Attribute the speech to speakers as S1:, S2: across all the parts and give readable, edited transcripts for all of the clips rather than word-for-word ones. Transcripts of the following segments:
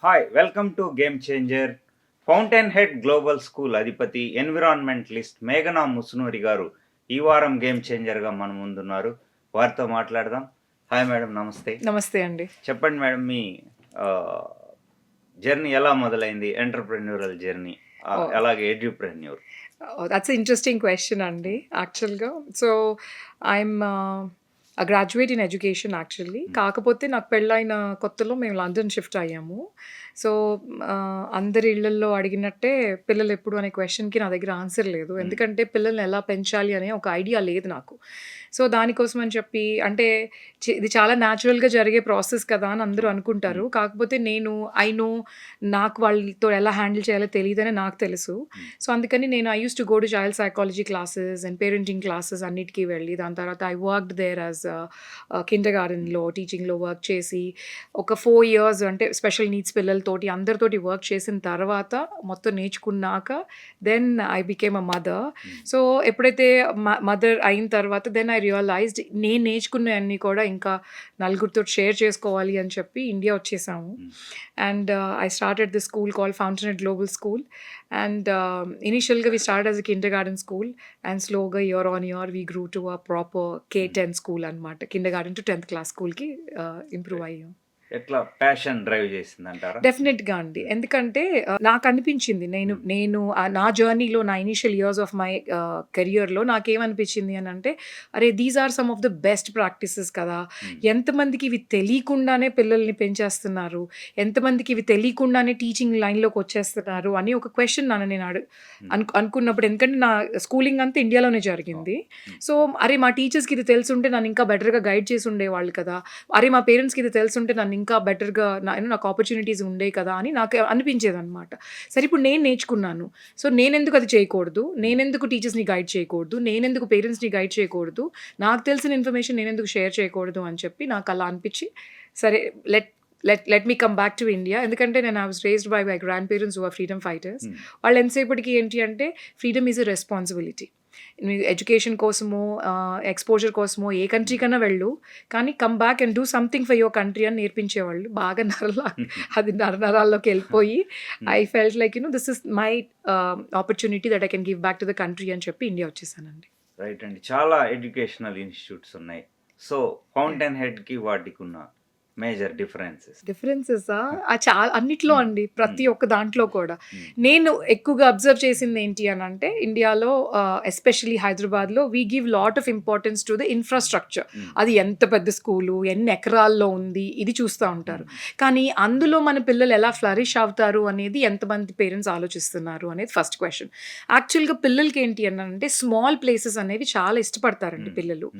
S1: Hi welcome to game changer. Fountain head global school అధిపతి environmentalist మేఘనా ముసునూరి గారు ఈ వారం గేమ్ చేంజర్గా మన ముందున్నారు. వారితో మాట్లాడదాం. హాయ్ మేడం, నమస్తే.
S2: నమస్తే అండి.
S1: చెప్పండి మేడం, మీ జర్నీ ఎలా మొదలైంది? ఎంటర్‌ప్రెన్యూరల్ జర్నీ,
S2: ఓహ్!
S1: అలాగే ఎడ్యుప్రెన్యూర్.
S2: దట్స్ ఎ ఇంట్రెస్టింగ్ క్వెషన్ అండి యాక్చువల్‌గా. So, I'm graduate in education actually. కాకపోతే నాకు పెళ్ళైన కొత్తలో మేము లండన్ షిఫ్ట్ అయ్యాము. సో, అందరి ఇళ్లల్లో అడిగినట్టే పిల్లలెప్పుడు అనే క్వెషన్‌కి నా దగ్గర ఆన్సర్ లేదు. ఎందుకంటే పిల్లల్ని ఎలా పెంచాలి అనే ఒక ఐడియా లేదు నాకు. సో, దానికోసం అని చెప్పి అంటే ఇది చాలా న్యాచురల్‌గా జరిగే ప్రాసెస్ కదా అని అందరూ అనుకుంటారు. కాకపోతే నేను నాకు వాళ్ళతో ఎలా హ్యాండిల్ చేయాలో తెలీదని నాకు తెలుసు. సో, అందుకని నేను I used to go to child psychology classes and parenting classes అన్నిటికి వెళ్ళి, దాని తర్వాత ఐ వర్క్డ్ దేర్ యాస్ కిండర్‌గార్టెన్‌లో టీచింగ్‌లో వర్క్ చేసి ఒక 4 ఇయర్స్ అంటే స్పెషల్ నీడ్స్ పిల్లలతోటి అందరితోటి వర్క్ చేసిన తర్వాత మొత్తం నేర్చుకున్నాక then I became a mother. So, ఎప్పుడైతే మదర్ అయిన తర్వాత దెన్ ఐ రియలైజ్డ్ నేను నేర్చుకున్నయన్నీ కూడా ఇంకా నలుగురితో షేర్ చేసుకోవాలి అని చెప్పి ఇండియా వచ్చేసాము. And I started this school called Fountainhead Global School. And initially, we started as a kindergarten school, and slowly, year on year, we grew to a proper K-10 school and kindergarten to 10th class school ki improve అయ్యాం.
S1: ఎట్లా passion drive చేసిందంటారా?
S2: డెఫినెట్‌గా అండి. ఎందుకంటే నాకనిపించింది నేను నా జర్నీలో నా initial years of my కెరియర్‌లో నాకేమనిపించింది అనంటే, అరే! These are some of the best practices కదా! ఎంతమందికి ఇవి తెలియకుండానే పిల్లల్ని పెంచేస్తున్నారు. ఎంతమందికి ఇవి తెలియకుండానే టీచింగ్ లైన్‌లోకి వచ్చేస్తున్నారు అని ఒక క్వెషన్ నేను అనుకున్నప్పుడు, ఎందుకంటే నా స్కూలింగ్ అంతా ఇండియాలోనే జరిగింది. సో, అరే! మా టీచర్స్‌కి ఇది తెలిసుంటే నన్ను ఇంకా బెటర్‌గా గైడ్ చేసి ఉండేవాళ్ళు కదా! అరే! మా పేరెంట్స్‌కి ఇది తెలిసుంటే నన్ను ఇంకా బెటర్‌గా నాకు ఆపర్చునిటీస్ ఉండేవి కదా అని నాకు అనిపించేదనమాట. సరే, ఇప్పుడు నేను నేర్చుకున్నాను. సో, నేనెందుకు అది చేయకూడదు? నేనెందుకు టీచర్స్‌ని గైడ్ చేయకూడదు? నేనెందుకు పేరెంట్స్‌ని గైడ్ చేయకూడదు? నాకు తెలిసిన ఇన్ఫర్మేషన్ నేనెందుకు షేర్ చేయకూడదు అని చెప్పి నాకు అలా అనిపించి, సరే let me come back to India. ఎందుకంటే నేను I was raised by my grandparents who are freedom fighters. వాళ్ళు ఎంతసేపటికి ఏంటి అంటే ఫ్రీడమ్ ఈజ్ ఎ రెస్పాన్సిబిలిటీ. నువ్వు ఎడ్యుకేషన్ కోసమో, ఎక్స్‌పోజర్ కోసమో ఏ కంట్రీకన్నా వెళ్ళు. కానీ come back and do something for your country అని నేర్పించేవాళ్ళు. బాగా అది నరనరాల్లోకెళ్ళిపోయి I felt like this is my opportunity that I can give back to the country అని చెప్పి ఇండియా వచ్చేసానండి.
S1: రైట్ అండి. చాలా ఎడ్యుకేషనల్ ఇన్‌స్టిట్యూట్స్ ఉన్నాయి. సో, ఫౌంటైన్ హెడ్‌కి వాటికున్న మేజర్
S2: డిఫరెన్సెసా? అన్నిట్లో అండి. ప్రతి ఒక్క దాంట్లో కూడా. నేను ఎక్కువగా అబ్జర్వ్ చేసింది ఏంటి అనంటే, ఇండియాలో ఎస్పెషల్లీ హైదరాబాద్‌లో we give lot of importance to the infrastructure. అది ఎంత పెద్ద స్కూలు, ఎన్ని ఎకరాల్లో ఉంది, ఇది చూస్తా ఉంటారు. కానీ అందులో మన పిల్లలు ఎలా ఫ్లరిష్ అవుతారు అనేది ఎంతమంది పేరెంట్స్ ఆలోచిస్తున్నారు అనేది ఫస్ట్ క్వెషన్. యాక్చువల్‌గా పిల్లలకి ఏంటి అనంటే స్మాల్ ప్లేసెస్ అనేవి చాలా ఇష్టపడతారండి పిల్లలు.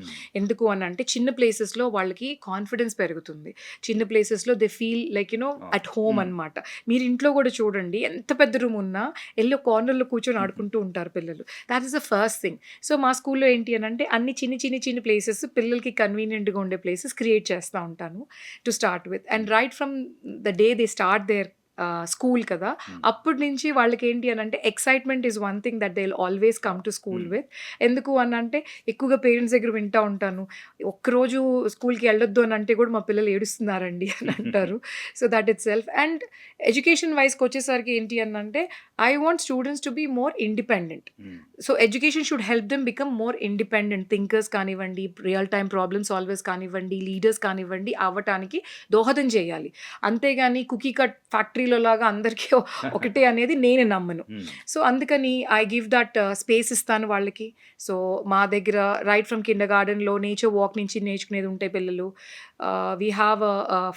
S2: ఎందుకు అనంటే చిన్న ప్లేసెస్‌లో వాళ్ళకి కాన్ఫిడెన్స్ పెరుగుతుంది. చిన్న ప్లేసెస్‌లో they feel like at home అనమాట. మీరు ఇంట్లో కూడా చూడండి, ఎంత పెద్ద రూమ్ ఉన్నా ఎళ్ళి కార్నర్‌లో కూర్చొని ఆడుకుంటూ ఉంటారు పిల్లలు. Thought is the first thing. So, మా స్కూల్‌లో ఏంటి అనంటే అన్ని చిన్ని ప్లేసెస్, పిల్లలకి కన్వీనియంట్‌గా ఉండే ప్లేసెస్ క్రియేట్ చేస్తా ఉంటాను to start with. And right from the day they start there school కదా! అప్పటి నుంచి వాళ్ళకేంటి అనంటే excitement is one thing that they will always come to school with. ఎందుకు అనంటే ఎక్కువగా పేరెంట్స్ దగ్గర వింటా ఉంటాను. ఒక్కరోజు స్కూల్‌కి ఎళ్ళొద్దు అనంటే కూడా మా పిల్లలు ఏడుస్తున్నారండి అని అంటారు. So, that itself. And education వైస్‌కొచ్చేసరికి ఏంటి అనంటే I want students to be more independent. So, education should help them become more independent thinkers కానివ్వండి, రియల్ టైమ్ ప్రాబ్లమ్ సాల్వర్స్ కానివ్వండి, లీడర్స్ కానివ్వండి అవ్వటానికి దోహదం చేయాలి. అంతేగాని కుకీ కట్ ఫ్యాక్టరీలో లాగా అందరికీ ఒకటే అనేది నేను నమ్మను. సో, అందుకని ఐ గివ్ దట్ స్పేస్ ఇస్తాను వాళ్ళకి. సో, మా దగ్గర రైట్ ఫ్రమ్ కిండర్‌గార్టెన్‌లో నేచర్ వాక్ నుంచి నేర్చుకునేది ఉంటాయి పిల్లలు. వి హావ్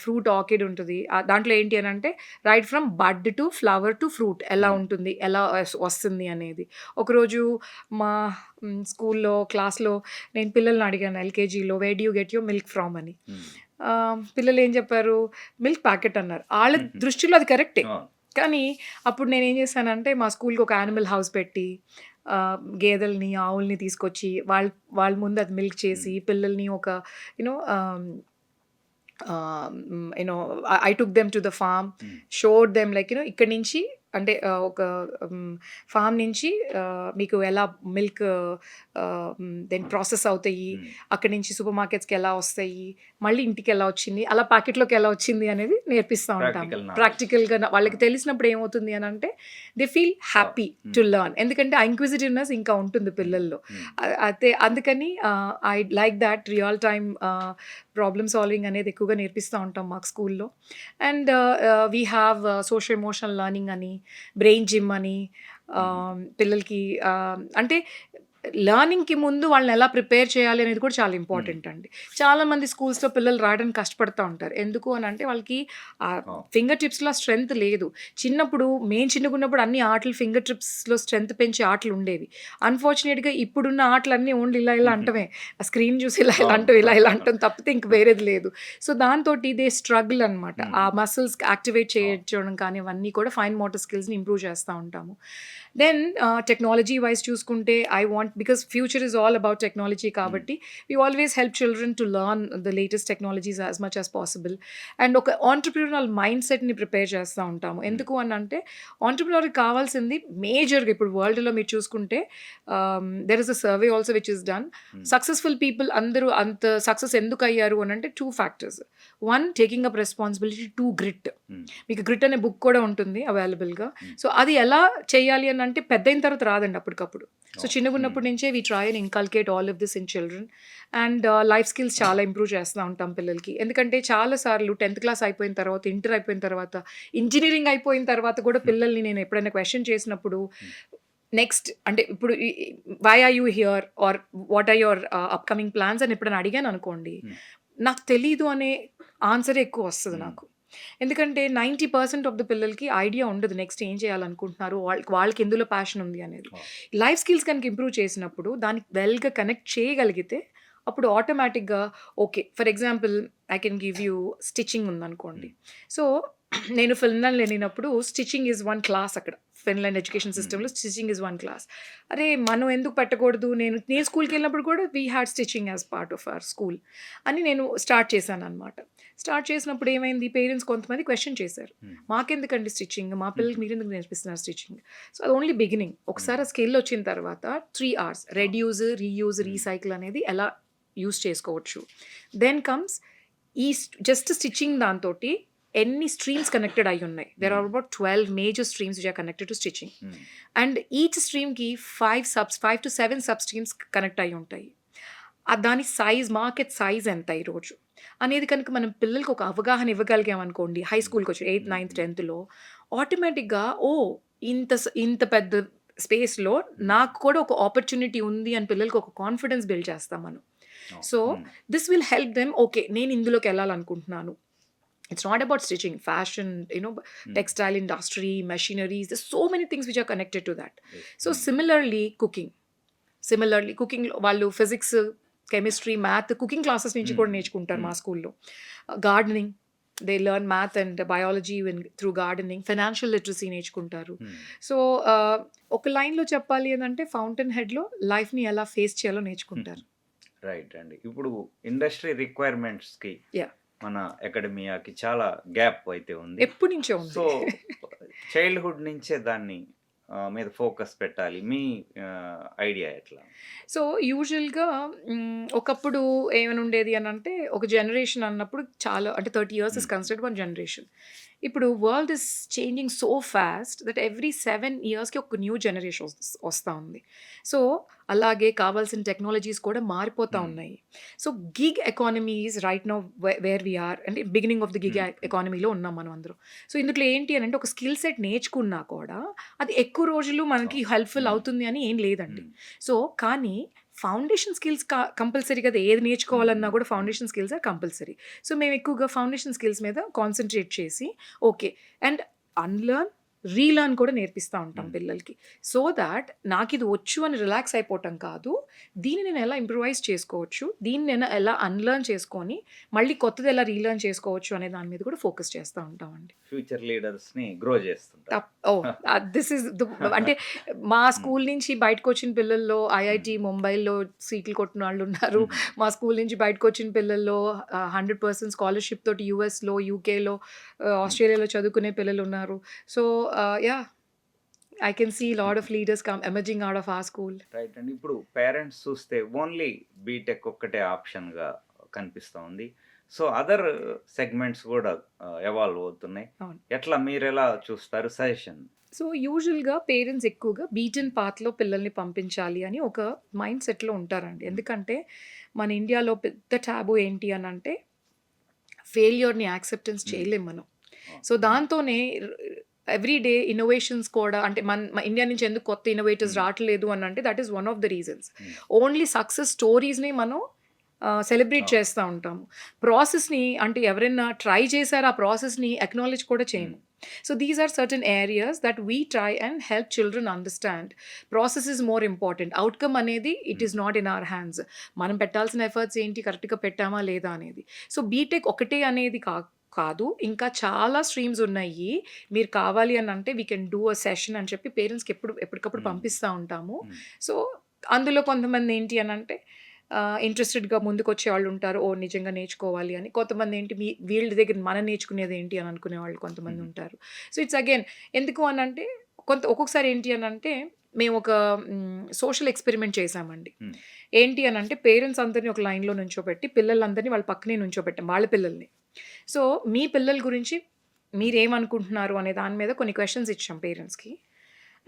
S2: ఫ్రూట్ ఆర్కిడ్ ఉంటది. దాంట్లో ఏంటి అనంటే right from bud to flower to fruit ఎలా ఉంటుంది, ఎలా వస్తుంది అనేది. ఒకరోజు మా స్కూల్‌లో క్లాస్‌లో నేను పిల్లల్ని అడిగాను ఎల్‌కేజీలో, where do you get your milk from అని. పిల్లలు ఏం చెప్పారు? మిల్క్ ప్యాకెట్ అన్నారు. ఆళ్ళ దృష్టిలో అది కరెక్టే. కానీ అప్పుడు నేనేం చేశానంటే మా స్కూల్‌కి ఒక యానిమల్ హౌస్ పెట్టి గేదెల్ని, ఆవుల్ని తీసుకొచ్చి వాళ్ళ ముందు అది మిల్క్ చేసి పిల్లల్ని ఒక you know I took them to the farm, showed them like ఇక్కడి నుంచి అంటే ఒక ఫామ్ నుంచి మీకు ఎలా మిల్క్ దెన్ ప్రాసెస్ అవుతాయి, అక్కడి నుంచి సూపర్ మార్కెట్స్కి ఎలా వస్తాయి, మళ్ళీ ఇంటికి ఎలా వచ్చింది, అలా ప్యాకెట్లోకి ఎలా వచ్చింది అనేది నేర్పిస్తూ ఉంటాము.
S1: Practical knowledge.
S2: ప్రాక్టికల్గా వాళ్ళకి తెలిసినప్పుడు ఏమవుతుంది అని అంటే they feel happy to learn, ఎందుకంటే ఆ ఇంక్విజిటివ్నెస్ ఇంకా ఉంటుంది పిల్లల్లో. అయితే అందుకని I like that real time problem solving అనేది ఎక్కువగా నేర్పిస్తూ ఉంటాం మాకు స్కూల్లో. And we have social emotional learning అని, బ్రెయిన్ జిమ్ అని, పిల్లలకి అంటే లెర్నింగ్కి ముందు వాళ్ళని ఎలా ప్రిపేర్ చేయాలి అనేది కూడా చాలా ఇంపార్టెంట్ అండి. చాలామంది స్కూల్స్లో పిల్లలు రాయడానికి కష్టపడుతూ ఉంటారు. ఎందుకు అని అంటే వాళ్ళకి ఆ ఫింగర్ టిప్స్లో స్ట్రెంగ్త్ లేదు. చిన్నప్పుడు మేము చిన్నగున్నప్పుడు అన్ని ఆటలు ఫింగర్ టిప్స్లో స్ట్రెంగ్త్ పెంచే ఆటలు ఉండేవి. అన్ఫార్చునేట్గా ఇప్పుడున్న ఆటలన్నీ ఓన్లీ ఇలా ఇలా అంటమే, ఆ స్క్రీన్ చూసి ఇలా ఇలా అంటాం, ఇలా ఇలా అంటాం తప్పితే ఇంక వేరేది లేదు. సో దాంతో ఇదే స్ట్రగుల్ అనమాట. ఆ మసిల్స్ యాక్టివేట్ చేయడం కానీ అవన్నీ కూడా ఫైన్ మోటార్ స్కిల్స్ని ఇంప్రూవ్ చేస్తూ ఉంటాము. దెన్ టెక్నాలజీ వైజ్ చూసుకుంటే I want, because future is all about technology కాబట్టి we always help children to learn the latest technologies as much as possible. And ఒక ఆంటర్ప్రినరల్ మైండ్ సెట్ని ప్రిపేర్ చేస్తూ ఉంటాము. ఎందుకు అని అంటే ఆంటర్ప్రినర్కి కావాల్సింది మేజర్గా ఇప్పుడు వరల్డ్లో మీరు చూసుకుంటే there is a survey also which is done. Successful people అందరూ అంత సక్సెస్ ఎందుకు అయ్యారు అని అంటే 2 factors. 1, taking up responsibility, 2, grit. మీకు గ్రిట్ అనే బుక్ కూడా ఉంటుంది అవైలబుల్గా. సో అది ఎలా చేయాలి అని అంటే పెద్ద అయిన తర్వాత రాదండి అప్పటికప్పుడు. సో చిన్నగా ఉన్నప్పటి నుంచే we try and inculcate all of this in children. And life skills చాలా ఇంప్రూవ్ చేస్తూ ఉంటాం పిల్లలకి. ఎందుకంటే చాలాసార్లు 10th క్లాస్ అయిపోయిన తర్వాత, ఇంటర్ అయిపోయిన తర్వాత, ఇంజనీరింగ్ అయిపోయిన తర్వాత కూడా పిల్లల్ని నేను ఎప్పుడైనా క్వశ్చన్ చేసినప్పుడు నెక్స్ట్ అంటే ఇప్పుడు why are you here or what are your upcoming plans అని ఎప్పుడైనా అడిగాను అనుకోండి, నాకు తెలీదు అనే ఆన్సరే ఎక్కువ వస్తుంది నాకు. ఎందుకంటే 90% ఆఫ్ ద పిల్లలకి ఐడియా ఉండదు నెక్స్ట్ ఏం చేయాలనుకుంటున్నారు, వాళ్ళకి ఎందులో ప్యాషన్ ఉంది అనేది. లైఫ్ స్కిల్స్ కనుక ఇంప్రూవ్ చేసినప్పుడు దానికి వెల్గా కనెక్ట్ చేయగలిగితే అప్పుడు ఆటోమేటిక్గా okay. For example I can give you stitching ఉందనుకోండి. సో నేను ఫిన్లాండ్ వెళ్ళినప్పుడు స్టిచ్చింగ్ ఈజ్ 1 క్లాస్. అక్కడ ఫిన్లాండ్ ఎడ్యుకేషన్ సిస్టంలో స్టిచ్చింగ్ ఈజ్ 1 క్లాస్. అరే మనం ఎందుకు పెట్టకూడదు, నేను స్కూల్కి వెళ్ళినప్పుడు కూడా we had stitching as part of our school అని నేను స్టార్ట్ చేశాను అనమాట. స్టార్ట్ చేసినప్పుడు ఏమైంది, పేరెంట్స్ కొంతమంది క్వశ్చన్ చేశారు, మాకెందుకండి స్టిచ్చింగ్, మా పిల్లలకి మీరు ఎందుకు నేర్పిస్తున్నారు స్టిచ్చింగ్. సో అది ఓన్లీ బిగినింగ్. ఒకసారి ఆ స్కిల్ వచ్చిన తర్వాత 3 hours రెడ్యూజ్, రీయూజ్, రీసైకిల్ అనేది ఎలా యూజ్ చేసుకోవచ్చు. దెన్ కమ్స్ ఈ జస్ట్ స్టిచ్చింగ్ దాంతో ఎన్ని స్ట్రీమ్స్ కనెక్టెడ్ అయి ఉన్నాయి. There are about 12 major streams which are connected to stitching. And each స్ట్రీమ్కి 5 to 7 సబ్ స్ట్రీమ్స్ కనెక్ట్ అయి ఉంటాయి. దాని సైజ్, మార్కెట్ సైజ్ ఎంత ఈరోజు అనేది కనుక మనం పిల్లలకి ఒక అవగాహన ఇవ్వగలిగామనుకోండి, హై స్కూల్కి వచ్చి 8th, 9th, 10thలో ఆటోమేటిక్గా ఇంత పెద్ద స్పేస్లో నాకు కూడా ఒక ఆపర్చునిటీ ఉంది అని పిల్లలకి ఒక కాన్ఫిడెన్స్ బిల్డ్ చేస్తాం మనం. So this will help them, okay నేను ఇందులోకి వెళ్ళాలనుకుంటున్నాను. It's not about stitching, fashion, textile industry, machineries. There's so many things which are connected to that. So similarly, cooking. వాళ్ళు physics, chemistry, math, cooking classes నుంచి కూడా నేర్చుకుంటారు మా స్కూల్లో. Gardening, they learn math and biology through gardening. Financial literacy నేర్చుకుంటారు. So ఒక లైన్లో చెప్పాలి ఏంటంటే ఫౌంటైన్ హెడ్లో లైఫ్ని ఎలా ఫేస్ చేయాలో నేర్చుకుంటారు.
S1: రైట్ అండి. ఇప్పుడు ఇండస్ట్రీ రిక్వైర్మెంట్స్కి
S2: యా,
S1: మన అకాడమియాకి చాలా గ్యాప్ అయితే ఉంది.
S2: ఎప్పటి నుంచో ఉంది.
S1: సో చైల్డ్హుడ్ నుంచే దాన్ని మీద ఫోకస్ పెట్టాలి. మీ ఐడియా ఎట్లా?
S2: సో యూజువల్గా ఒకప్పుడు ఏమైనా ఉండేది అని అంటే ఒక జనరేషన్ అన్నప్పుడు చాలా అంటే 30 years ఇస్ కన్సిడర్డ్ 1 generation. ఇప్పుడు world is changing so fast that every 7 yearsకి ఒక న్యూ జనరేషన్ వస్తూ ఉంది. సో అలాగే కావాల్సిన టెక్నాలజీస్ కూడా మారిపోతూ ఉన్నాయి. So gig economy is right now where we are, అంటే బిగినింగ్ ఆఫ్ ది గిగ్ ఎకానమీలో ఉన్నాం మనం అందరం. సో ఇందులో ఏంటి అని అంటే ఒక స్కిల్ సెట్ నేర్చుకున్నా కూడా అది ఎక్కువ రోజులు మనకి హెల్ప్ఫుల్ అవుతుంది అని ఏం లేదండి. సో కానీ ఫౌండేషన్ స్కిల్స్ కంపల్సరీ కదా, ఏది నేర్చుకోవాలన్నా కూడా foundation skills are compulsory. So మేము ఎక్కువగా ఫౌండేషన్ స్కిల్స్ మీద కాన్సన్ట్రేట్ చేసి ఓకే అండ్ అన్లర్న్, రీలర్న్ కూడా నేర్పిస్తూ ఉంటాం పిల్లలకి. సో దాట్ నాకు ఇది వచ్చు అని రిలాక్స్ అయిపోవటం కాదు, దీన్ని నేను ఎలా ఇంప్రూవైజ్ చేసుకోవచ్చు, దీన్ని నేను ఎలా అన్లర్న్ చేసుకొని మళ్ళీ కొత్తది ఎలా రీలర్న్ చేసుకోవచ్చు అనే దాని మీద కూడా ఫోకస్ చేస్తూ ఉంటామండి.
S1: ఫ్యూచర్ లీడర్స్ని గ్రో చేస్తుంటారు.
S2: దిస్ ఇస్ అంటే మా స్కూల్ నుంచి బయటకు వచ్చిన పిల్లల్లో ఐఐటి ముంబైలో సీట్లు కొట్టిన వాళ్ళు ఉన్నారు. మా స్కూల్ నుంచి బయటకు వచ్చిన పిల్లల్లో 100% స్కాలర్షిప్ తోటి యూఎస్లో, యూకేలో, ఆస్ట్రేలియాలో చదువుకునే పిల్లలు ఉన్నారు. So yeah, I can see a lot of leaders come emerging out of our school.
S1: Right అండి. ఇప్పుడు పేరెంట్స్ చూస్తే ఓన్లీ బీటెక్ ఒక్కటే ఆప్షన్‌గా కనిపిస్తా ఉంది. సో, అదర్ సెగ్మెంట్స్ గూడా ఎవాల్వ్ అవుతున్నాయి.
S2: అవును.
S1: ఎట్లా మీరెలా చూస్తారు? సజెషన్.
S2: సో యూజువల్గా పేరెంట్స్ ఎక్కువగా బీటెన్ పాత్లో పిల్లల్ని పంపించాలి అని ఒక మైండ్ సెట్లో ఉంటారండి. ఎందుకంటే మన ఇండియాలో పెద్ద ట్యాబు ఏంటి అని అంటే ఫెయిల్యూర్ని యాక్సెప్టెన్స్ చేయలేం మనం. సో దాంతోనే ఎవ్రీ డే ఇన్నోవేషన్స్ కూడా అంటే మన ఇండియా నుంచి ఎందుకు కొత్త ఇన్నోవేటర్స్ రావట్లేదు అని అంటే that is one of the reasons. Only success స్టోరీస్ని మనం సెలబ్రేట్ చేస్తూ ఉంటాము. ప్రాసెస్ని అంటే ఎవరైనా ట్రై చేశారు ఆ ప్రాసెస్ని అక్నాలెడ్జ్ కూడా చేయము. So these are certain areas that we try and help children understand. Process is more important. Outcome అనేది it is not in our hands. మనం పెట్టాల్సిన ఎఫర్ట్స్ ఏంటి, కరెక్ట్గా పెట్టామా లేదా అనేది. సో బీటెక్ ఒకటే అనేది కాదు, ఇంకా చాలా స్ట్రీమ్స్ ఉన్నాయి. మీరు కావాలి అని అంటే we can do a session అని చెప్పి పేరెంట్స్కి ఎప్పటికప్పుడు పంపిస్తూ ఉంటాము. సో అందులో కొంతమంది ఏంటి అని అంటే ఇంట్రెస్టెడ్గా ముందుకు వచ్చే వాళ్ళు ఉంటారు, ఓ నిజంగా నేర్చుకోవాలి అని. కొంతమంది ఏంటి వీళ్ళ దగ్గర మనం నేర్చుకునేది ఏంటి అని అనుకునే వాళ్ళు కొంతమంది ఉంటారు. సో ఇట్స్ అగైన్ ఎందుకు అని అంటే ఒక్కొక్కసారి ఏంటి అని అంటే మేము ఒక సోషల్ ఎక్స్పెరిమెంట్ చేసామండి. ఏంటి అని అంటే పేరెంట్స్ అందరినీ ఒక లైన్లో నుంచోబెట్టి పిల్లలందరినీ వాళ్ళ పక్కనే నుంచోబెట్టాం, వాళ్ళ పిల్లల్ని. సో మీ పిల్లల గురించి మీరేమనుకుంటున్నారు అనే దాని మీద కొన్ని క్వశ్చన్స్ ఇచ్చాం పేరెంట్స్కి.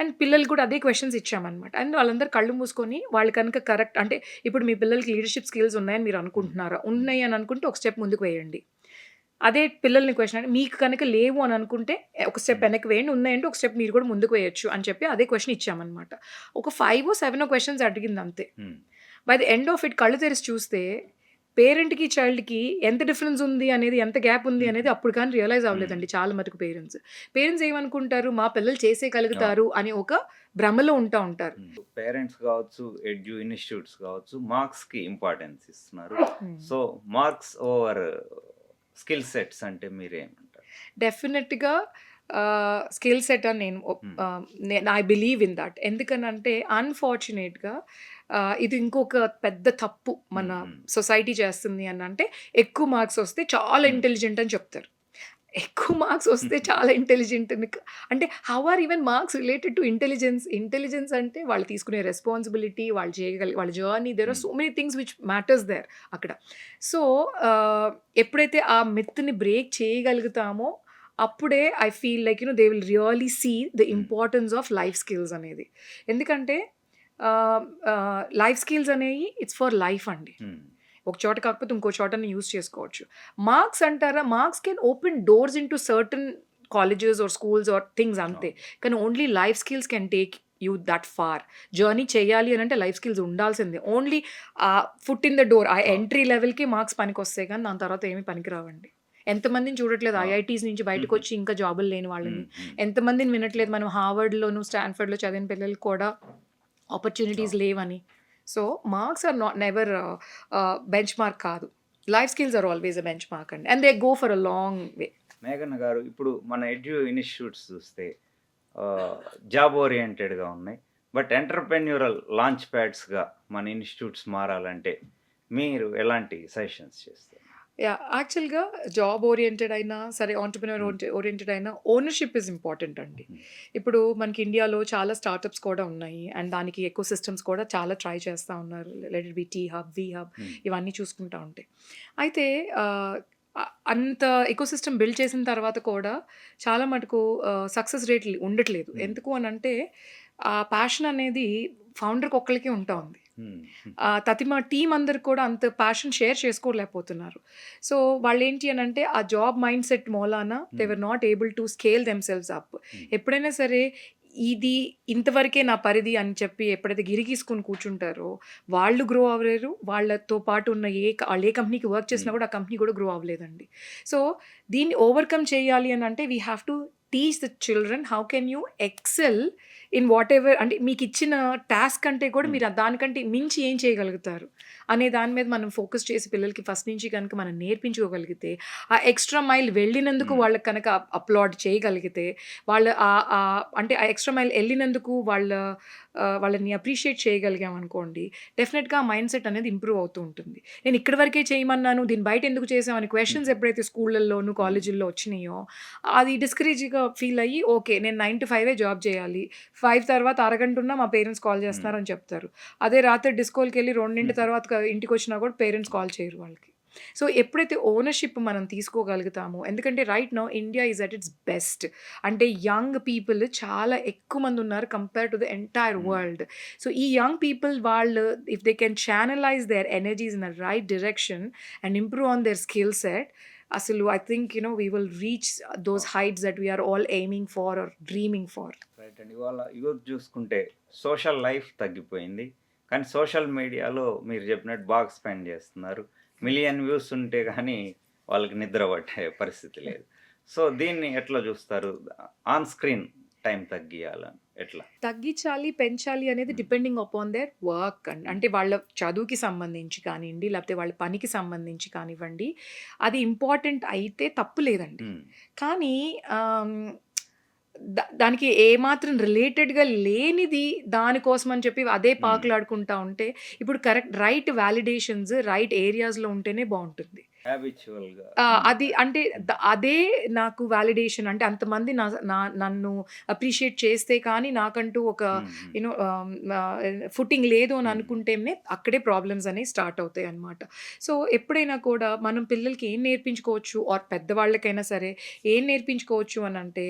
S2: అండ్ పిల్లలు కూడా అదే క్వశ్చన్స్ ఇచ్చామన్నమాట. అండ్ వాళ్ళందరూ కళ్ళు మూసుకొని వాళ్ళు కనుక కరెక్ట్ అంటే ఇప్పుడు మీ పిల్లలకి లీడర్షిప్ స్కిల్స్ ఉన్నాయని మీరు అనుకుంటున్నారా, ఉన్నాయి అని అనుకుంటే ఒక స్టెప్ ముందుకు వేయండి. అదే పిల్లల్ని క్వశ్చన్ అంటే మీకు కనుక లేవు అని అనుకుంటే ఒక స్టెప్ వెనక్కి వేయండి, ఉన్నాయంటే ఒక స్టెప్ మీరు కూడా ముందుకు వేయొచ్చు అని చెప్పి అదే క్వశ్చన్ ఇచ్చామన్నమాట. ఒక 5 or 7 క్వశ్చన్స్ అడిగింది అంతే. By the end of it కళ్ళు తెరిచి చూస్తే పేరెంట్కి చైల్డ్కి ఎంత డిఫరెన్స్ ఉంది అనేది, ఎంత గ్యాప్ ఉంది అనేది అప్పుడు కానీ రియలైజ్ అవ్వలేదండి చాలా మటుకు పేరెంట్స్ ఏమనుకుంటారు, మా పిల్లలు చేసేయగలుగుతారు అని ఒక భ్రమలో ఉంటారు.
S1: పేరెంట్స్ కావచ్చు, ఇన్స్టిట్యూట్స్ కావచ్చు, మార్క్స్కి ఇంపార్టెన్స్ ఇస్తున్నారు. So marks over skill sets అంటే మీరేమంటారు?
S2: డెఫినెట్గా స్కిల్ సెట్ అని నేను ఐ బిలీవ్ ఇన్ దట్. ఎందుకనంటే అన్ఫార్చునేట్గా ఇది ఇంకొక పెద్ద తప్పు మన సొసైటీ చేస్తుంది అని అంటే ఎక్కువ మార్క్స్ వస్తే చాలా ఇంటెలిజెంట్ అని చెప్తారు. ఎక్కువ మార్క్స్ వస్తే చాలా ఇంటెలిజెంట్ అంటే how are even marks related to intelligence అంటే వాళ్ళు తీసుకునే రెస్పాన్సిబిలిటీ, వాళ్ళు వాళ్ళ journey, there are so many things which matters there అక్కడ. సో ఎప్పుడైతే ఆ మిత్ని బ్రేక్ చేయగలుగుతామో అప్పుడే I feel like they will really see the importance of life skills అనేది. ఎందుకంటే లైఫ్ స్కిల్స్ అనేవి ఇట్స్ ఫర్ లైఫ్ అండి. ఒక చోట కాకపోతే ఇంకో చోటని యూజ్ చేసుకోవచ్చు. మార్క్స్ అంటారా, marks can open doors in to certain colleges or schools or things అంతే. కానీ only life skills can take you that far. Journey చేయాలి అని అంటే లైఫ్ స్కిల్స్ ఉండాల్సిందే. ఓన్లీ ఆ ఫుట్ ఇన్ ద డోర్, ఆ ఎంట్రీ లెవెల్కి మార్క్స్ పనికి వస్తాయి కానీ దాని తర్వాత ఏమీ పనికిరావండి. ఎంతమందిని చూడట్లేదు ఐఐటీస్ నుంచి బయటకు వచ్చి ఇంకా జాబులు లేని వాళ్ళని, ఎంతమందిని వినట్లేదు మనం హార్వర్డ్లోను స్టాన్ఫర్డ్లో చదివిన పిల్లలు కూడా ఆపర్చునిటీస్ లేవని. So marks are never benchmark కాదు. Life skills are always a benchmark అండి, and they go for a long way.
S1: మేఘన గారు, ఇప్పుడు మన ఇన్స్టిట్యూట్స్ చూస్తే జాబ్ ఓరియంటెడ్గా ఉన్నాయి, బట్ ఎంటర్ప్రెన్యూరల్ లాంచ్ ప్యాడ్స్గా మన ఇన్స్టిట్యూట్స్ మారాలంటే మీరు ఎలాంటి సజెషన్స్ చేస్తారు?
S2: యాక్చువల్గా జాబ్ ఓరియంటెడ్ అయినా సరే, ఆంటర్ప్రెన్యూర్ ఓరియంటెడ్ అయినా ఓనర్షిప్ ఇస్ ఇంపార్టెంట్ అండి. ఇప్పుడు మనకి ఇండియాలో చాలా స్టార్టప్స్ కూడా ఉన్నాయి అండ్ దానికి ఎకో సిస్టమ్స్ కూడా చాలా ట్రై చేస్తూ ఉన్నారు. Let it be T hub, we hub, ఇవన్నీ చూసుకుంటూ ఉంటాయి. అయితే అంత ఎకో సిస్టమ్ బిల్డ్ చేసిన తర్వాత కూడా చాలా మటుకు సక్సెస్ రేట్ ఉండట్లేదు. ఎందుకు అని అంటే ఆ ప్యాషన్ అనేది ఫౌండర్కి ఒక్కరికి ఉంటా ఉంది. మా టీం అందరు కూడా అంత ప్యాషన్ షేర్ చేసుకోలేకపోతున్నారు. సో వాళ్ళు ఏంటి అని అంటే ఆ జాబ్ మైండ్ సెట్ మూలాన they were not able to scale themselves up. ఎప్పుడైనా సరే ఇది ఇంతవరకే నా పరిధి అని చెప్పి ఎప్పుడైతే గిరిగీసుకొని కూర్చుంటారో వాళ్ళు గ్రో అవ్వలేరు. వాళ్ళతో పాటు ఉన్న వాళ్ళు ఏ కంపెనీకి వర్క్ చేసినా కూడా ఆ కంపెనీ కూడా గ్రో అవ్వలేదండి. సో దీన్ని ఓవర్కమ్ చేయాలి అని అంటే we have to teach the children how can you excel in whatever. అంటే మీకు ఇచ్చిన టాస్క్ అంటే కూడా మీరు దానికంటే మించి ఏం చేయగలుగుతారు అనే దాని మీద మనం ఫోకస్ చేసి పిల్లలకి ఫస్ట్ నుంచి కనుక మనం నేర్పించుకోగలిగితే, ఆ ఎక్స్‌ట్రా మైల్ వెళ్ళినందుకు
S1: హ్మ్.
S2: వాళ్ళకి కనుక అప్లాడ్ చేయగలిగితే, వాళ్ళు అంటే ఆ ఎక్స్‌ట్రా మైల్ ఎళ్ళినందుకు వాళ్ళని అప్రిషియేట్ చేయగలిగామనుకోండి, డెఫినెట్‌గా ఆ మైండ్ సెట్ అనేది ఇంప్రూవ్ అవుతూ ఉంటుంది. నేను ఇక్కడి వరకే చేయమన్నాను, దీన్ని బయట ఎందుకు చేసావు అని క్వెషన్స్ ఎప్పుడైతే స్కూళ్ళల్లోను,
S1: హ్మ్.
S2: కాలేజీల్లో వచ్చినాయో, అది డిస్కరేజ్‌గా ఫీల్ అయ్యి, ఓకే. నేను 9-5 జాబ్ చేయాలి. 5 తర్వాత అరగంటున్నా మా పేరెంట్స్ కాల్
S1: హ్మ్.
S2: చేస్తున్నారని చెప్తారు. అదే రాత్రి డిస్కో‌లకెళ్ళి 2
S1: హుహు.
S2: తర్వాత ఇంటికొచ్చినా కూడా పేరెంట్స్ కాల్ చేయరు వాళ్ళకి. సో, ఎప్పుడైతే ఓనర్‌షిప్ మనం తీసుకోగలుగుతామో, ఎందుకంటే right now India is at its best. అంటే యంగ్ పీపుల్ చాలా ఎక్కువ మందున్నారు compare to the entire
S1: hmm.
S2: World. So, ఈ యంగ్ పీపుల్ వాళ్ళు if they can channelise their energies in the right direction and improve on their skill set, అసలు I think we will reach those
S1: oh!
S2: Heights that we are all aiming for or dreaming for.
S1: Right అండి. ఇవాళ youth చూసుకుంటే social life తగ్గిపోయింది. కానీ social మీడియాలో మీరు చెప్పినట్టు బాగా స్పెండ్ చేస్తున్నారు. మిలియన్ వ్యూస్ ఉంటే గానీ వాళ్ళకి నిద్ర పట్టే పరిస్థితి లేదు. సో, దీన్ని ఎట్లా చూస్తారు? ఆన్ స్క్రీన్ టైమ్ తగ్గియాలని ఎట్లా?
S2: తగ్గించాలి, పెంచాలి అనేది
S1: హ్మ్.
S2: డిపెండింగ్ అపాన్ దేర్ వర్క్ అండి.
S1: హ్మ్.
S2: అంటే వాళ్ళ చదువుకి సంబంధించి కానియండి, లేకపోతే వాళ్ళ పనికి సంబంధించి కానివ్వండి, అది ఇంపార్టెంట్ అయితే తప్పు లేదండి.
S1: హ్మ్.
S2: కానీ ఆహ్, దానికి ఏమాత్రం రిలేటెడ్‌గా లేనిది దానికోసం అని చెప్పి అదే
S1: హ్మ్.
S2: పాకులాడుకుంటా ఉంటే, ఇప్పుడు కరెక్ట్ రైట్ వాలిడేషన్స్ రైట్ ఏరియాస్‌లో ఉంటేనే బావుంటుంది.
S1: హ్యాబిచ్యువల్‌గా.
S2: అది అంటే అదే నాకు వాలిడేషన్ అంటే అంతమంది నన్ను అప్రిషియేట్ చేస్తే కానీ నాకంటూ ఒక
S1: హ్మ్. హ్మ్.
S2: ఫుటింగ్ లేదు అని
S1: హ్మ్.
S2: అనుకుంటేనే అక్కడే ప్రాబ్లమ్స్ అనేవి స్టార్ట్ అవుతాయి అన్నమాట. సో, ఎప్పుడైనా కూడా మనం పిల్లలకి ఏం నేర్పించుకోవచ్చు ఆర్ పెద్దవాళ్ళకైనా సరే ఏం నేర్పించుకోవచ్చు అనంటే,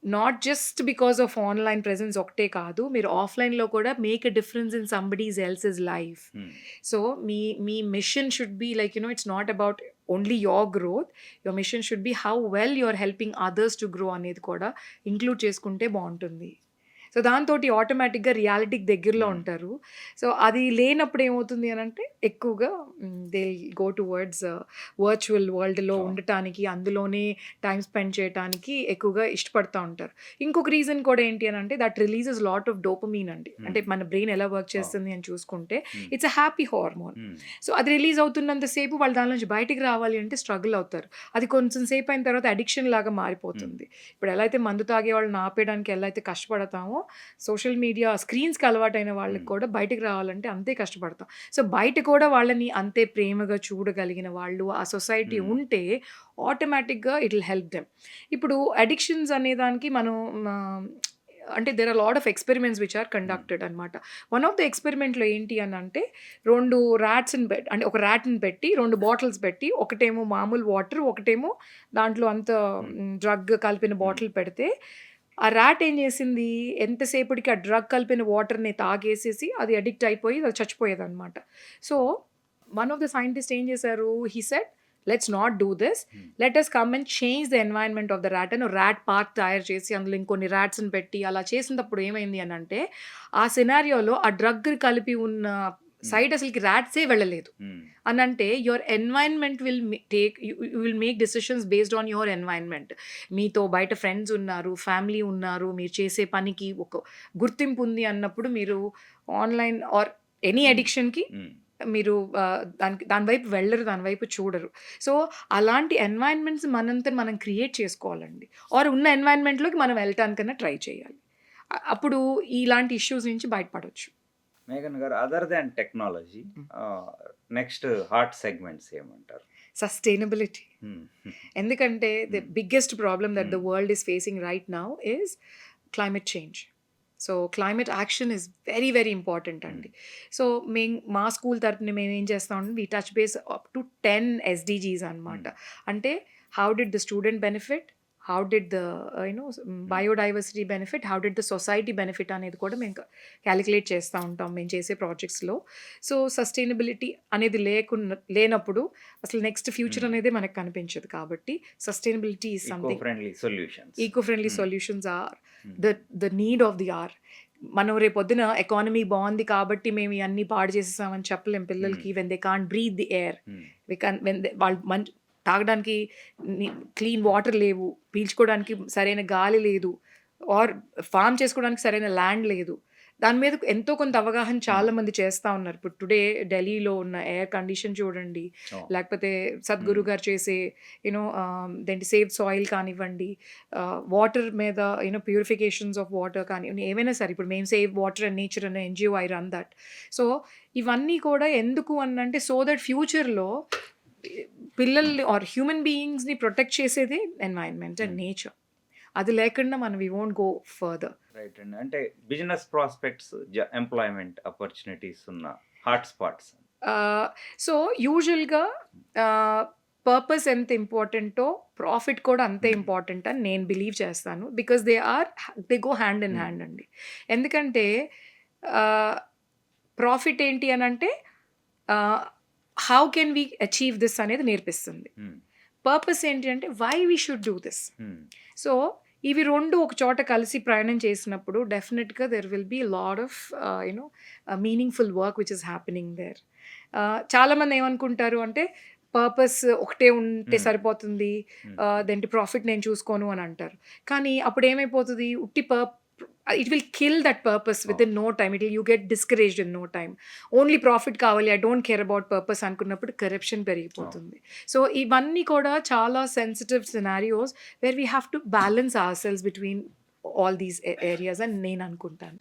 S2: not just because of online presence ఒకటే కాదు. మీరు ఆఫ్‌లైన్‌లో కూడా make a difference in somebody's else's life.
S1: Hmm.
S2: So, మీ మీ mission should be like it's not about only your growth. Your mission should be how well you are helping others to grow అనేది కూడా include చేసుకుంటే బావుంటుంది. So, దాంతోటి ఆటోమేటిక్‌గా రియాలిటీకి దగ్గరలో
S1: హ్మ్.
S2: ఉంటారు. సో, అది లేనప్పుడు ఏమవుతుంది అనంటే ఎక్కువగా దే గో టువర్డ్స్ వర్చువల్ వరల్డ్‌లో
S1: ఓహ్!
S2: ఉండటానికి, అందులోనే టైమ్ స్పెండ్ చేయటానికి ఎక్కువగా ఇష్టపడతా ఉంటారు. ఇంకొక రీజన్ కూడా ఏంటి అనంటే that releases lot of dopamine అండి. అంటే
S1: హ్మ్.
S2: మన బ్రెయిన్ ఎలా వర్క్
S1: ఓహ్!
S2: చేస్తుంది అని చూసుకుంటే
S1: హ్మ్.
S2: It's a happy hormone.
S1: హ్మ్.
S2: సో, అది రిలీజ్ అవుతున్నంత సేపు వాళ్ళు దాని నుంచి బయటికి రావాలి అంటే స్ట్రగుల్ అవుతారు. అది కొంచెం సేపు అయిన తర్వాత అడిక్షన్ లాగా
S1: హ్మ్.
S2: మారిపోతుంది. ఇప్పుడు ఎలా అయితే మందు తాగే వాళ్ళని ఆపేయడానికి ఎలా అయితే కష్టపడతామో, సోషల్ మీడియా స్క్రీన్స్‌కి అలవాటైన వాళ్ళకి
S1: హ్మ్.
S2: కూడా బయటికి రావాలంటే అంతే కష్టపడతాం. సో, బయట కూడా వాళ్ళని అంతే ప్రేమగా చూడగలిగిన వాళ్ళు ఆ సొసైటీ
S1: హ్మ్.
S2: ఉంటే ఆటోమేటిక్‌గా ఇట్ విల్ హెల్ప్ దెమ్. ఇప్పుడు అడిక్షన్స్ అనే దానికి మనం ఆహ్, అంటే there are lot of experiments which are
S1: hmm.
S2: Conducted అనమాట. వన్ ఆఫ్ ద ఎక్స్‌పెరిమెంట్‌లో ఏంటి అనంటే 2 అంటే ఒక రాట్‌ని పెట్టి 2 బాటిల్స్ పెట్టి ఒకటేమో మామూలు వాటర్, ఒకటేమో దాంట్లో అంత
S1: హ్మ్.
S2: డ్రగ్ కలిపిన
S1: హ్మ్.
S2: బాటిల్ పెడితే, ఆ ర్యాట్ ఏం చేసింది, ఎంతసేపటికి ఆ డ్రగ్ కలిపిన వాటర్‌ని తాగేసేసి అది అడిక్ట్ అయిపోయి అది చచ్చిపోయేదనమాట. So, one of the scientist ఏం చేశారు, he said, "let's not do this.
S1: Hmm.
S2: Let us come and change the environment of the rat" అని ర్యాట్ పార్క్ తయారు చేసి అందులో ఇంకొన్ని ర్యాట్స్‌ని పెట్టి అలా చేసినప్పుడు ఏమైంది అనంటే, ఆ సినారియోలో ఆ డ్రగ్ కలిపి ఉన్న
S1: హ్మ్.
S2: సైడ్ అసలకి ర్యాట్సే వెళ్ళలేదు.
S1: హ్మ్.
S2: అనంటే your environment will you will make decisions based on your environment. మీతో బయట ఫ్రెండ్స్ ఉన్నారు, ఫ్యామిలీ ఉన్నారు, మీరు చేసే పనికి ఒక గుర్తింపు ఉంది అన్నప్పుడు మీరు ఆన్‌లైన్ ఆర్ ఎనీ
S1: హ్మ్.
S2: అడిక్షన్‌కి
S1: హ్మ్.
S2: మీరు దాని వైపు వెళ్ళరు, దాని వైపు చూడరు. సో, అలాంటి ఎన్వైర్న్‌మెంట్స్ మనంతట మనం క్రియేట్ చేసుకోవాలండి. ఆర్ ఉన్న ఎన్వైర్న్‌మెంట్‌లోకి మనం వెళ్ళటానికన్నా ట్రై చేయాలి. అప్పుడు ఇలాంటి ఇష్యూస్ నుంచి బయటపడొచ్చు.
S1: మేఘన్ గారు other than technology
S2: hmm.
S1: Ah, next hot segments ఏమంటారు?
S2: సస్టైనబిలిటీ.
S1: హ్మ్.
S2: ఎందుకంటే the
S1: hmm.
S2: Biggest problem that the
S1: hmm.
S2: World is facing right now is climate change. So, climate action is very, very important
S1: hmm.
S2: అండి. So, మా school తరపున మేమేం చేస్తామంటే we touch base up to 10 SDGs అనమాట.
S1: Hmm.
S2: అంటే how did the student benefit? How did the
S1: hmm.
S2: Biodiversity benefit? How did the society benefit అనేది కూడా మేము కాలిక్యులేట్ చేస్తా ఉంటాం మేము చేసే ప్రాజెక్ట్స్‌లో. సో, సస్టైనబిలిటీ అనేది లేనప్పుడు అసలు నెక్స్ట్ ఫ్యూచర్
S1: హ్మ్.
S2: అనేదే మనకు కనిపించదు. కాబట్టి sustainability is
S1: eco
S2: something.
S1: Friendly solutions.
S2: Eco friendly
S1: hmm.
S2: Solutions are
S1: hmm.
S2: The need of the hour. మనం రేపొద్దున ఎకానమీ బావుంది కాబట్టి మేము ఇయన్నీ పాడు చేసేసామని చెప్పలేం
S1: హ్మ్.
S2: పిల్లలకి. When they can't breath the air.
S1: హ్మ్.
S2: వెన్ దే వాళ్ళు తాగడానికి ని క్లీన్ వాటర్ లేవు. పీల్చుకోవడానికి సరైన గాలి లేదు. ఆర్ ఫార్మ్ చేసుకోవడానికి సరైన ల్యాండ్ లేదు. దాని మీద ఎంతో కొంత అవగాహన చాలా మంది చేస్తా ఉన్నారు. ఇప్పుడు టుడే ఢిల్లీలో ఉన్న ఎయిర్ కండిషన్ చూడండి,
S1: Oh.
S2: లేకపోతే సద్గురు గారు చేసే దేంటి సేవ్ సాయిల్ కానివ్వండి, వాటర్ మీద ప్యూరిఫికేషన్స్ ఆఫ్ వాటర్ కానివ్వండి, ఏవైనా సరే ఇప్పుడు మేము సేవ్ వాటర్ అండ్ నేచర్ అనే NGO I run that. So, ఇవన్నీ కూడా ఎందుకు అనంటే సో దట్ ఫ్యూచర్‌లో పిల్లల్ని ఆర్ హ్యూమన్ బీయింగ్స్‌ని ప్రొటెక్ట్ చేసేదే ఎన్వైరన్మెంట్ అండ్ నేచర్. అది లేకుండా మనం we won't go further.
S1: Right అండి. అంటే బిజినెస్ ప్రాస్పెక్ట్స్, ఎంప్లాయ్మెంట్ ఆపర్చునిటీస్ ఉన్న హాట్ స్పాట్స్.
S2: సో యూజువల్గా పర్పస్ ఎంత ఇంపార్టెంటో ప్రాఫిట్ కూడా అంతే ఇంపార్టెంట్ అని నేను బిలీవ్ చేస్తాను. Because they go hand in hand అండి. ఎందుకంటే ప్రాఫిట్ ఏంటి అని అంటే how can we achieve this అనేది నేర్పిస్తుంది. పర్పస్ ఏంటి అంటే why we should do this. So ఇవి రెండు ఒక చోట కలిసి ప్రయాణం చేసినప్పుడు డెఫినెట్గా there will be lot of meaningful work which is happening there. చాలామంది ఏమనుకుంటారు అంటే పర్పస్ ఒకటే ఉంటే సరిపోతుంది, దేంటి ప్రాఫిట్ నేను చూసుకోను అని అంటారు. కానీ అప్పుడు ఏమైపోతుంది, it will kill that purpose with in no time. You get discouraged in no time. Only profit కావాలి, I don't care about purpose అనుకున్నప్పుడు కరప్షన్ పెరిగిపోతుంది. సో ఇవన్నీ కూడా చాలా sensitive scenarios where we have to balance ourselves between all these areas అని నేను అనుకుంటాను.